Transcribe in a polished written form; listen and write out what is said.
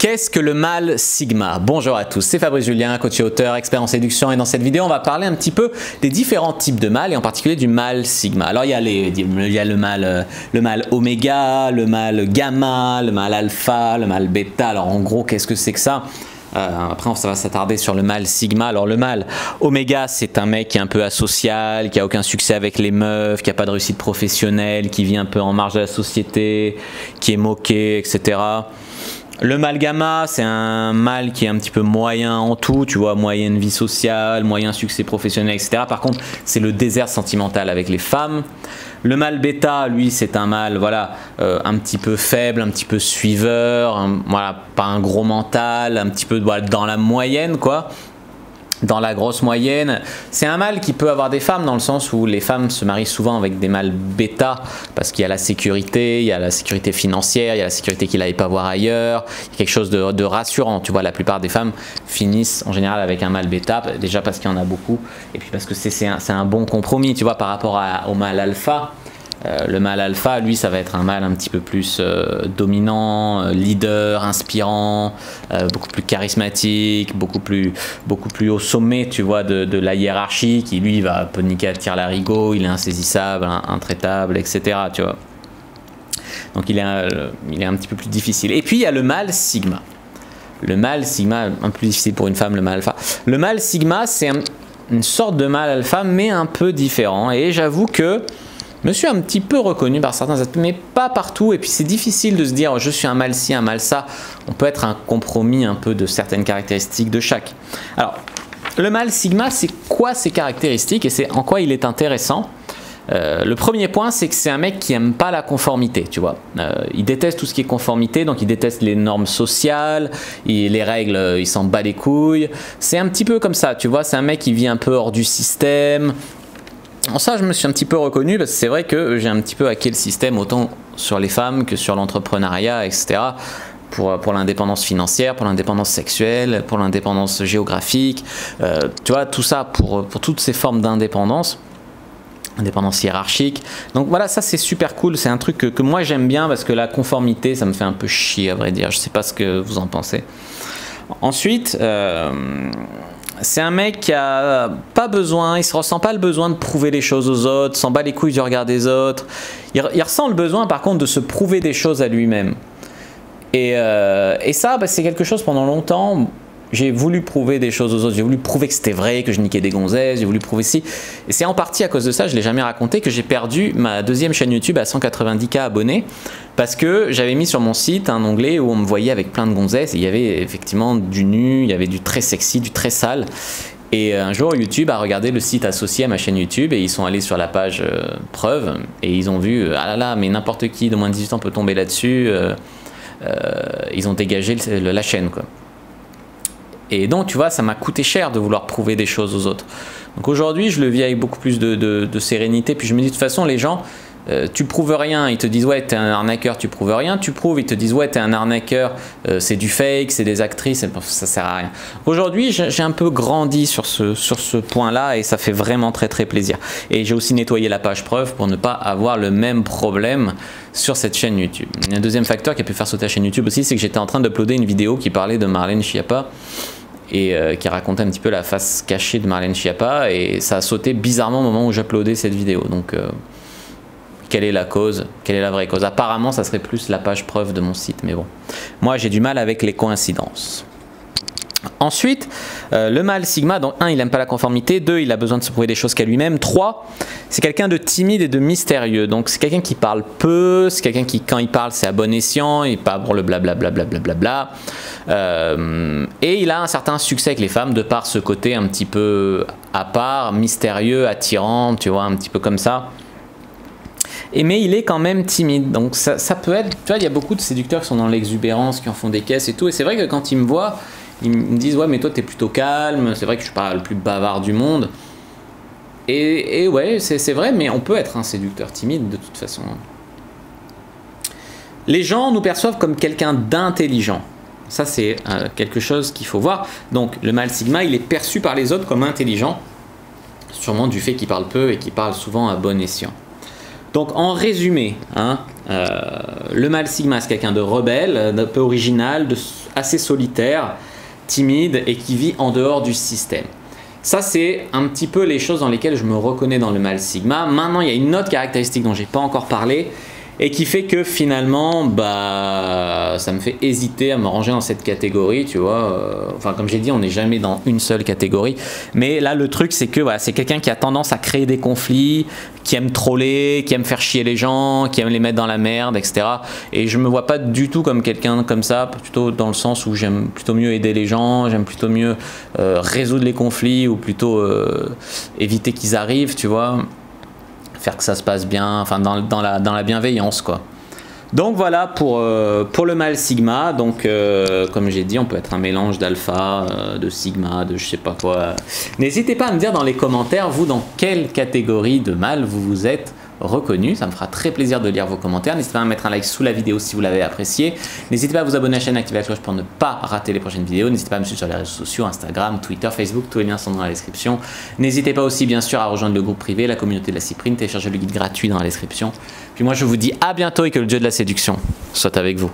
Qu'est-ce que le mâle sigma? Bonjour à tous, c'est Fabrice Julien, coach et auteur, expert en séduction, et dans cette vidéo on va parler un petit peu des différents types de mâles et en particulier du mâle sigma. Alors il y a le mâle oméga, le mâle gamma, le mâle alpha, le mâle bêta. Alors en gros qu'est-ce que c'est que ça? Après, ça va s'attarder sur le mâle sigma. Alors, le mâle oméga, c'est un mec qui est un peu asocial, qui a aucun succès avec les meufs, qui n'a pas de réussite professionnelle, qui vit un peu en marge de la société, qui est moqué, etc. Le mâle gamma, c'est un mâle qui est un petit peu moyen en tout, tu vois, moyenne vie sociale, moyen succès professionnel, etc. Par contre, c'est le désert sentimental avec les femmes. Le mâle bêta, lui, c'est un mâle, voilà, un petit peu faible, un petit peu suiveur, voilà, pas un gros mental, un petit peu voilà, dans la moyenne, quoi. Dans la grosse moyenne, c'est un mâle qui peut avoir des femmes dans le sens où les femmes se marient souvent avec des mâles bêta parce qu'il y a la sécurité, il y a la sécurité financière, il y a la sécurité qu'il n'allait pas voir ailleurs, il y a quelque chose de rassurant. Tu vois, la plupart des femmes finissent en général avec un mâle bêta, déjà parce qu'il y en a beaucoup et puis parce que c'est un bon compromis, tu vois, par rapport au mâle alpha. Le mâle alpha, lui, ça va être un mâle un petit peu plus dominant, leader, inspirant, beaucoup plus charismatique, beaucoup plus au sommet, tu vois, de la hiérarchie, qui lui va un peu niquer à tire-larigot, il est insaisissable, intraitable, etc. Tu vois. Donc il est un petit peu plus difficile. Et puis il y a le mâle sigma. Le mâle sigma, un peu plus difficile pour une femme, le mâle alpha. Le mâle sigma, c'est une sorte de mâle alpha, mais un peu différent. Et j'avoue que je me suis un petit peu reconnu par certains aspects, mais pas partout. Et puis c'est difficile de se dire je suis un mâle ci, un mâle ça. On peut être un compromis un peu de certaines caractéristiques de chaque. Alors, le mâle sigma, c'est quoi ses caractéristiques et c'est en quoi il est intéressant? Le premier point, c'est que c'est un mec qui aime pas la conformité, tu vois. Il déteste tout ce qui est conformité, donc il déteste les normes sociales, les règles, il s'en bat les couilles. C'est un petit peu comme ça, tu vois. C'est un mec qui vit un peu hors du système. En ça, je me suis un petit peu reconnu parce que c'est vrai que j'ai un petit peu hacké le système autant sur les femmes que sur l'entrepreneuriat, etc. Pour l'indépendance financière, pour l'indépendance sexuelle, pour l'indépendance géographique. Tu vois, tout ça pour toutes ces formes d'indépendance. Indépendance hiérarchique. Donc voilà, ça c'est super cool. C'est un truc que moi j'aime bien parce que la conformité, ça me fait un peu chier à vrai dire. Je sais pas ce que vous en pensez. Ensuite, c'est un mec qui a pas besoin, il se ressent pas le besoin de prouver les choses aux autres, s'en bat les couilles du regard des autres. Il ressent le besoin par contre de se prouver des choses à lui-même. Et ça, bah, c'est quelque chose pendant longtemps. J'ai voulu prouver des choses aux autres, j'ai voulu prouver que c'était vrai, que je niquais des gonzesses, j'ai voulu prouver ci. Et c'est en partie à cause de ça, je ne l'ai jamais raconté, que j'ai perdu ma deuxième chaîne YouTube à 190K abonnés parce que j'avais mis sur mon site un onglet où on me voyait avec plein de gonzesses et il y avait effectivement du nu, il y avait du très sexy, du très sale. Et un jour, YouTube a regardé le site associé à ma chaîne YouTube et ils sont allés sur la page preuve et ils ont vu, ah là là, mais n'importe qui de moins de 18 ans peut tomber là-dessus. Ils ont dégagé la chaîne, quoi. Et donc, tu vois, ça m'a coûté cher de vouloir prouver des choses aux autres. Donc aujourd'hui, je le vis avec beaucoup plus de sérénité. Puis je me dis, de toute façon, les gens, tu prouves rien. Ils te disent, ouais, t'es un arnaqueur, tu prouves rien. Tu prouves, ils te disent, ouais, t'es un arnaqueur, c'est du fake, c'est des actrices, ça sert à rien. Aujourd'hui, j'ai un peu grandi sur ce point-là et ça fait vraiment très, très plaisir. Et j'ai aussi nettoyé la page preuve pour ne pas avoir le même problème sur cette chaîne YouTube. Il y a un deuxième facteur qui a pu faire sauter la chaîne YouTube aussi, c'est que j'étais en train d'uploader une vidéo qui parlait de Marlène Schiappa et qui racontait un petit peu la face cachée de Marlène Schiappa et ça a sauté bizarrement au moment où j'uploadais cette vidéo. Donc quelle est la cause? Quelle est la vraie cause? Apparemment ça serait plus la page preuve de mon site, mais bon. Moi j'ai du mal avec les coïncidences. Ensuite, le mâle sigma, donc 1, il n'aime pas la conformité, 2, il a besoin de se prouver des choses qu'à lui-même, 3, c'est quelqu'un de timide et de mystérieux, donc c'est quelqu'un qui parle peu, c'est quelqu'un qui, quand il parle, c'est à bon escient, il parle pour le blablabla, et il a un certain succès avec les femmes de par ce côté un petit peu à part, mystérieux, attirant, tu vois, un petit peu comme ça. Mais il est quand même timide, donc ça peut être, tu vois, il y a beaucoup de séducteurs qui sont dans l'exubérance, qui en font des caisses et tout, et c'est vrai que quand ils me voient, ils me disent ouais mais toi t'es plutôt calme, c'est vrai que je suis pas le plus bavard du monde. Et ouais c'est vrai, mais on peut être un séducteur timide de toute façon. Les gens nous perçoivent comme quelqu'un d'intelligent. Ça c'est quelque chose qu'il faut voir. Donc le mâle sigma il est perçu par les autres comme intelligent, sûrement du fait qu'il parle peu et qu'il parle souvent à bon escient. Donc en résumé, hein, Le mâle sigma, c'est quelqu'un de rebelle, d'un peu original, assez solitaire, timide et qui vit en dehors du système. Ça, c'est un petit peu les choses dans lesquelles je me reconnais dans le mâle sigma. Maintenant, il y a une autre caractéristique dont j'ai pas encore parlé et qui fait que finalement, ça me fait hésiter à me ranger dans cette catégorie, tu vois. Enfin, comme j'ai dit, on n'est jamais dans une seule catégorie. Mais là, le truc, c'est que voilà, c'est quelqu'un qui a tendance à créer des conflits, qui aime troller, qui aime faire chier les gens, qui aime les mettre dans la merde, etc. Et je me vois pas du tout comme quelqu'un comme ça, plutôt dans le sens où j'aime plutôt mieux aider les gens, j'aime plutôt mieux résoudre les conflits ou plutôt éviter qu'ils arrivent, tu vois. Faire que ça se passe bien, enfin dans la bienveillance, quoi. Donc voilà pour le mâle sigma. Donc comme j'ai dit, on peut être un mélange d'alpha, de sigma, de je sais pas quoi. N'hésitez pas à me dire dans les commentaires, vous, dans quelle catégorie de mâle vous vous êtes reconnu. Ça me fera très plaisir de lire vos commentaires. N'hésitez pas à mettre un like sous la vidéo si vous l'avez apprécié. N'hésitez pas à vous abonner à la chaîne et activer la cloche pour ne pas rater les prochaines vidéos. N'hésitez pas à me suivre sur les réseaux sociaux, Instagram, Twitter, Facebook. Tous les liens sont dans la description. N'hésitez pas aussi bien sûr à rejoindre le groupe privé, la communauté de la Cyprine. Téléchargez le guide gratuit dans la description. Puis moi je vous dis à bientôt et que le dieu de la séduction soit avec vous.